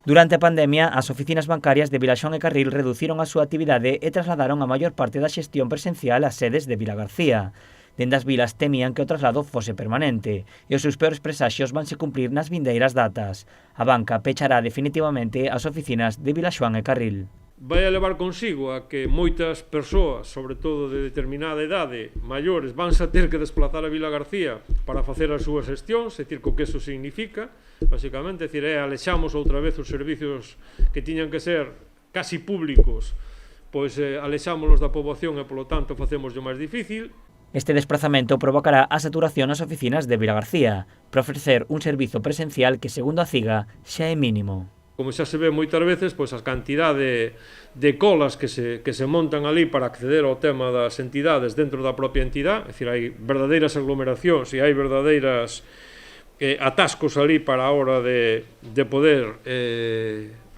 Durante a pandemia, as oficinas bancarias de Vilaxoán e Carril reduciron a súa actividade e trasladaron a maior parte da xestión presencial ás sedes de Vilagarcía. Dende as vilas temían que o traslado fose permanente e os seus peores presaxios vanse cumplir nas vindeiras datas. A banca pechará definitivamente as oficinas de Vilaxoán e Carril. Vai a levar consigo a que moitas persoas, sobre todo de determinada idade, maiores, vanse a ter que desplazar a Vilagarcía para facer as súas xestións, é dicir, co que eso significa, basicamente, é dicir, alexamos outra vez os servicios que tiñan que ser casi públicos, pois alexámolos da poboación e, polo tanto, facemos o máis difícil. Este desplazamento provocará a saturación nas oficinas de Vilagarcía, para ofrecer un servizo presencial que, segundo a CIGA, xa é mínimo. Como xa se ve moitas veces, pois a cantidade de colas que se montan ali para acceder ao tema das entidades dentro da propia entidade, é dicir, hai verdadeiras aglomeracións e hai verdadeiras atascos ali para a hora de poder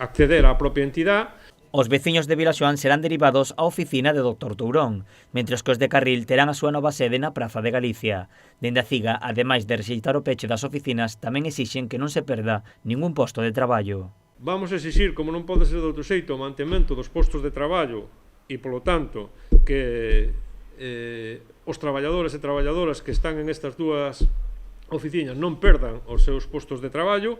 acceder á propia entidade. Os veciños de Vilaxoán serán derivados á oficina de Dr. Tourón, mentres que os de Carril terán a súa nova sede na Praza de Galicia. Dende a CIGA, ademais de rexeitar o peche das oficinas, tamén exixen que non se perda ningún posto de traballo. Vamos a exixir, como non pode ser de outro xeito, o mantemento dos postos de traballo e, polo tanto, que os traballadores e traballadoras que están en estas dúas oficinas non perdan os seus postos de traballo.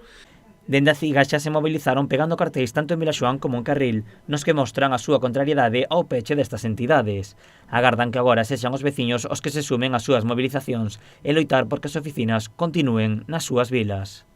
Dende a CIGA xa se movilizaron pegando cartéis tanto en Vilaxoán como en Carril, nos que mostran a súa contrariedade ao peche destas entidades. Agardan que agora sexan os veciños os que se sumen ás súas movilizacións e loitar porque as oficinas continúen nas súas vilas.